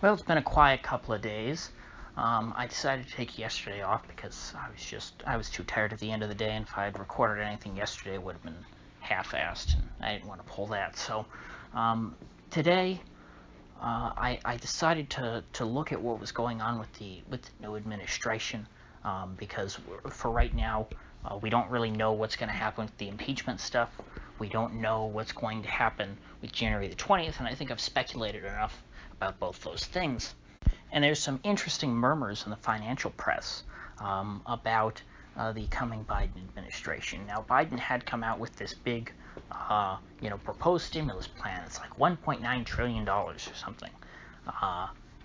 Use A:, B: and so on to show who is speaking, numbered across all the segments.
A: Well, it's been a quiet couple of days. I decided to take yesterday off because I was too tired at the end of the day, and if I had recorded anything yesterday, it would have been half-assed, and I didn't want to pull that. So today, I decided to look at what was going on with the new administration, because for right now, we don't really know what's going to happen with the impeachment stuff. We don't know what's going to happen with January the 20th, and I think I've speculated enough about both those things. And there's some interesting murmurs in the financial press about the coming Biden administration. Now, Biden had come out with this big, proposed stimulus plan. It's like $1.9 trillion or something.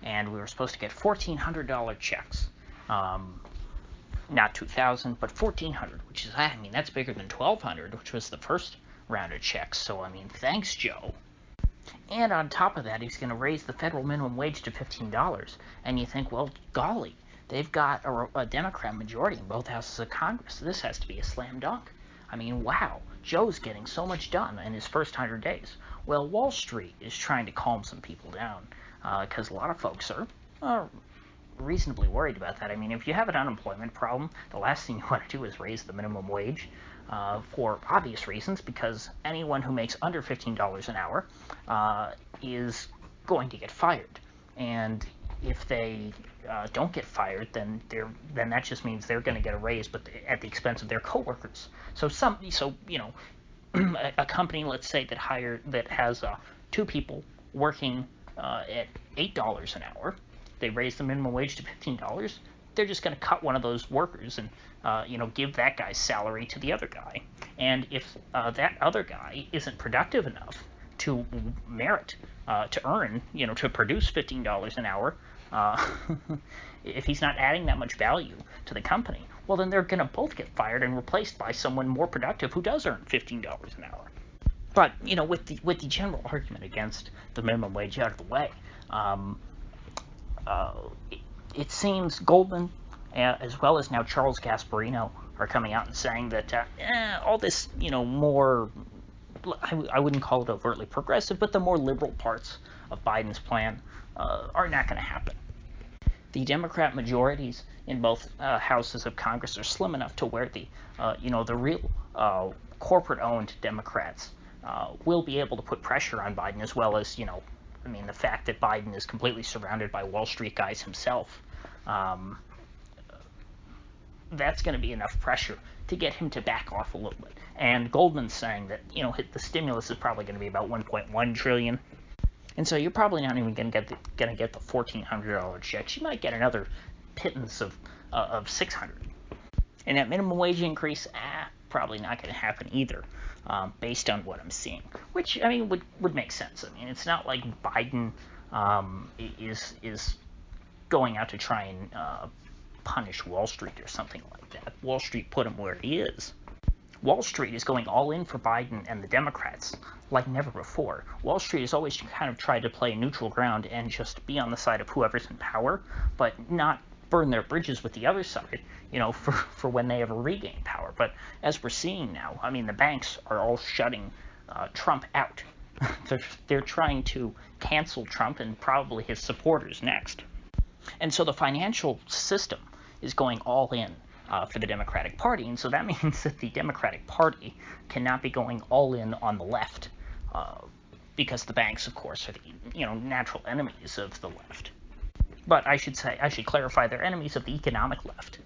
A: And we were supposed to get $1,400 checks. Not 2,000, but 1,400, which is, that's bigger than 1,200, which was the first round of checks. So, thanks, Joe. And on top of that, he's going to raise the federal minimum wage to $15. And you think, well, golly, they've got a Democrat majority in both houses of Congress. This has to be a slam dunk. Wow, Joe's getting so much done in his first 100 days. Well, Wall Street is trying to calm some people down because a lot of folks are reasonably worried about that. If you have an unemployment problem, the last thing you want to do is raise the minimum wage. For obvious reasons, because anyone who makes under $15 an hour is going to get fired. And if they don't get fired, then that just means they're going to get a raise, but at the expense of their coworkers. So a company, let's say, that has two people working at $8 an hour, they raise the minimum wage to $15. They're just going to cut one of those workers and give that guy's salary to the other guy. And if that other guy isn't productive enough to merit, to earn, to produce $15 an hour, if he's not adding that much value to the company, well, then they're going to both get fired and replaced by someone more productive who does earn $15 an hour. But, with the general argument against the minimum wage out of the way, it seems Goldman, as well as now Charles Gasparino, are coming out and saying that all this, more, I wouldn't call it overtly progressive, but the more liberal parts of Biden's plan are not going to happen. The Democrat majorities in both houses of Congress are slim enough to where the real corporate-owned Democrats will be able to put pressure on Biden, as well as, the fact that Biden is completely surrounded by Wall Street guys himself. That's going to be enough pressure to get him to back off a little bit. And Goldman's saying that, the stimulus is probably going to be about $1.1 trillion. And so you're probably not even going to get the $1,400 checks. You might get another pittance of $600. And that minimum wage increase, probably not going to happen either, based on what I'm seeing. Which, would make sense. It's not like Biden is going out to try and punish Wall Street or something like that. Wall Street put him where he is. Wall Street is going all in for Biden and the Democrats like never before. Wall Street has always kind of tried to play neutral ground and just be on the side of whoever's in power, but not burn their bridges with the other side, for when they ever regain power. But as we're seeing now, the banks are all shutting Trump out. They're trying to cancel Trump and probably his supporters next. And so the financial system is going all in for the Democratic Party, and so that means that the Democratic Party cannot be going all in on the left, because the banks, of course, are the natural enemies of the left. But I should clarify, they're enemies of the economic left,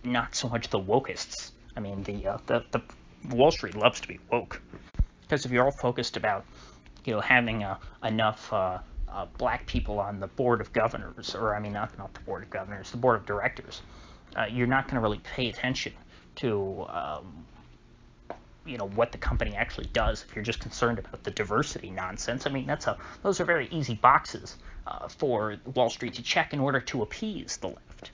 A: not so much the wokeists. The Wall Street loves to be woke, because if you're all focused about having enough black people on the board of governors, or not the board of governors, the board of directors, you're not going to really pay attention to what the company actually does if you're just concerned about the diversity nonsense. Those are very easy boxes for Wall Street to check in order to appease the left.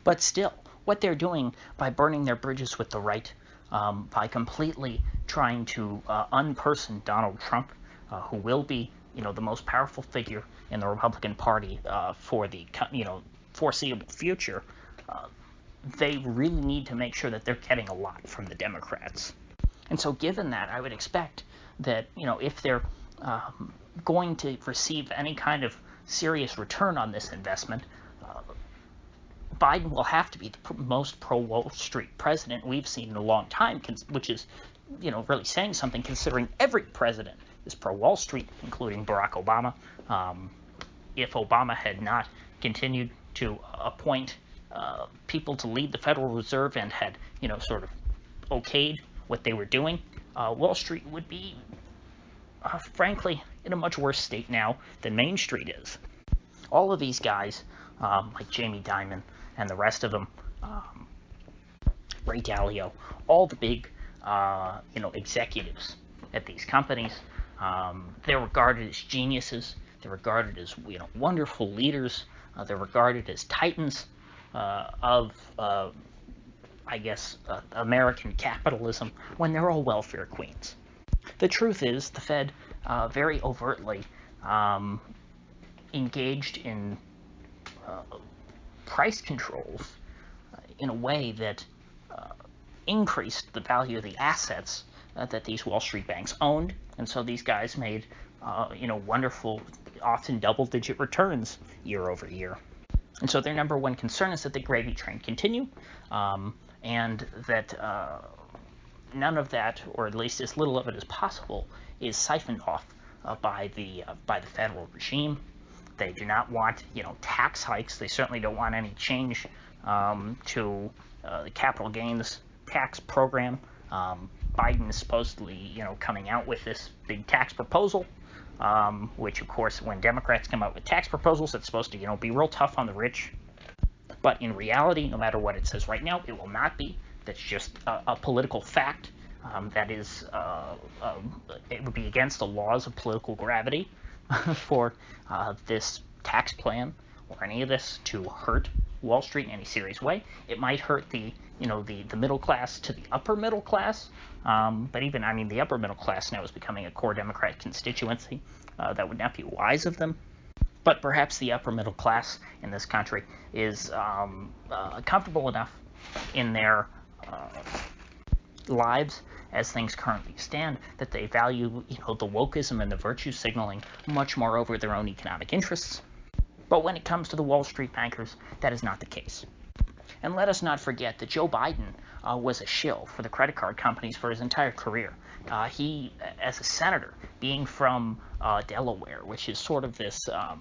A: But still, what they're doing by burning their bridges with the right, by completely trying to unperson Donald Trump, who will be the most powerful figure in the Republican Party for the foreseeable future, they really need to make sure that they're getting a lot from the Democrats. And so given that, I would expect that if they're going to receive any kind of serious return on this investment, Biden will have to be the most pro-Wall Street president we've seen in a long time, which is, really saying something considering every president is pro-Wall Street, including Barack Obama. If Obama had not continued to appoint people to lead the Federal Reserve and had, sort of okayed what they were doing, Wall Street would be, frankly, in a much worse state now than Main Street is. All of these guys, like Jamie Dimon and the rest of them, Ray Dalio, all the big, executives at these companies, they're regarded as geniuses. They're regarded as, wonderful leaders. They're regarded as titans of, American capitalism, when they're all welfare queens. The truth is, the Fed very overtly engaged in price controls in a way that increased the value of the assets that these Wall Street banks owned, and so these guys made wonderful, often double-digit returns year over year. And so their number one concern is that the gravy train continue, and that none of that, or at least as little of it as possible, is siphoned off by the federal regime. They do not want, tax hikes. They certainly don't want any change to the capital gains tax program. Biden is supposedly, coming out with this big tax proposal, which, of course, when Democrats come out with tax proposals, it's supposed to, be real tough on the rich. But in reality, no matter what it says right now, it will not be. That's just a political fact. That is, it would be against the laws of political gravity for this tax plan or any of this to hurt Wall Street in any serious way. It might hurt the middle class to the upper middle class, but even, the upper middle class now is becoming a core Democrat constituency. That would not be wise of them. But perhaps the upper middle class in this country is comfortable enough in their lives as things currently stand that they value, the wokeism and the virtue signaling much more over their own economic interests. But when it comes to the Wall Street bankers, that is not the case. And let us not forget that Joe Biden was a shill for the credit card companies for his entire career. He, as a senator, being from Delaware, which is sort of this, I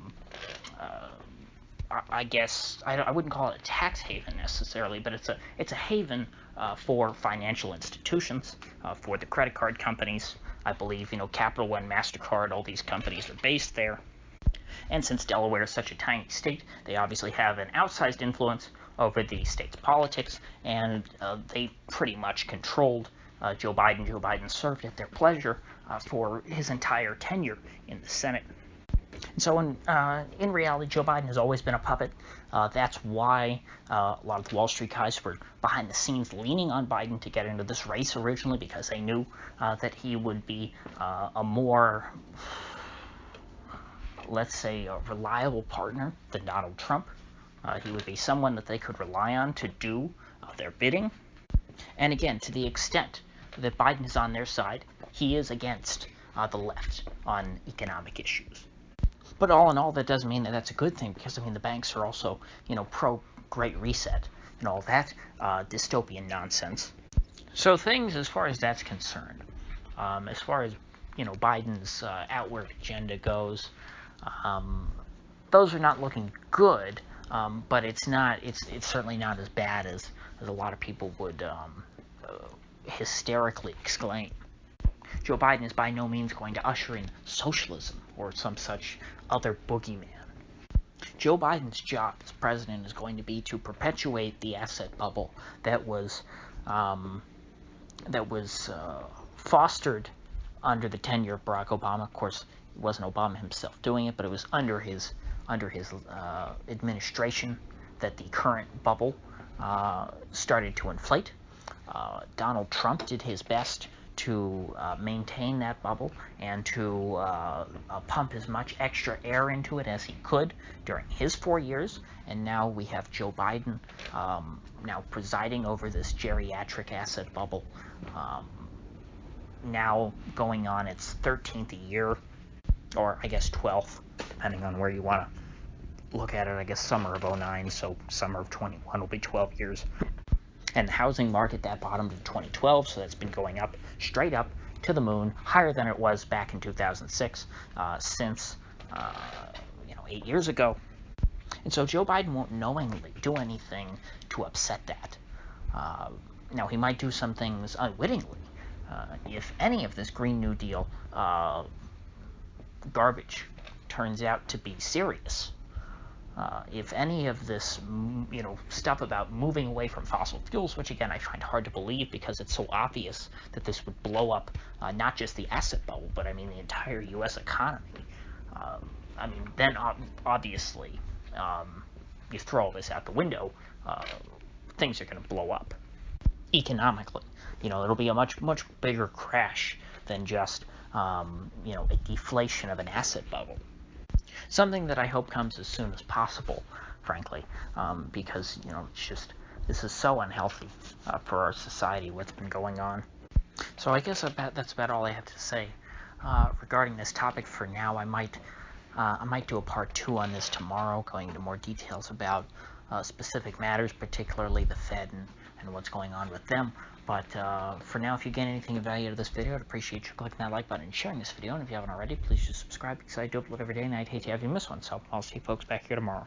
A: wouldn't call it a tax haven necessarily, but it's a haven for financial institutions, for the credit card companies. I believe, Capital One, MasterCard, all these companies are based there. And since Delaware is such a tiny state, they obviously have an outsized influence over the state's politics, and they pretty much controlled Joe Biden. Joe Biden served at their pleasure for his entire tenure in the Senate. And so in reality, Joe Biden has always been a puppet. That's why a lot of the Wall Street guys were behind the scenes leaning on Biden to get into this race originally, because they knew that he would be a more, let's say, a reliable partner than Donald Trump. He would be someone that they could rely on to do their bidding. And again, to the extent that Biden is on their side, he is against the left on economic issues. But all in all, that doesn't mean that that's a good thing, because, the banks are also, pro-Great Reset and all that dystopian nonsense. So things, as far as that's concerned, as far as, Biden's outward agenda goes, those are not looking good, but it's certainly not as bad as a lot of people would hysterically exclaim. Joe Biden is by no means going to usher in socialism or some such other boogeyman. Joe Biden's job as president is going to be to perpetuate the asset bubble that was fostered under the tenure of Barack Obama. Of course, it wasn't Obama himself doing it, but it was under his administration that the current bubble started to inflate. Donald Trump did his best to maintain that bubble and to pump as much extra air into it as he could during his 4 years. And now we have Joe Biden now presiding over this geriatric asset bubble, now going on its 13th year. or I guess 12th, depending on where you want to look at it. I guess summer of 09, so summer of 21 will be 12 years. And the housing market, that bottomed in 2012, so that's been going up, straight up to the moon, higher than it was back in 2006, since 8 years ago. And so Joe Biden won't knowingly do anything to upset that. Now, he might do some things unwittingly. If any of this Green New Deal garbage turns out to be serious, if any of this, stuff about moving away from fossil fuels, which again I find hard to believe because it's so obvious that this would blow up not just the asset bubble, but I mean the entire U.S. economy. Then obviously you throw all this out the window, things are going to blow up economically. It'll be a much bigger crash than just a deflation of an asset bubble. Something that I hope comes as soon as possible, frankly, because this is so unhealthy for our society, what's been going on. So I guess that's about all I have to say regarding this topic for now. I might do a part 2 on this tomorrow, going into more details about specific matters, particularly the Fed and what's going on with them. But for now, if you get anything of value out of this video, I'd appreciate you clicking that like button and sharing this video. And if you haven't already, please just subscribe, because I do upload every day and I'd hate to have you miss one. So I'll see you folks back here tomorrow.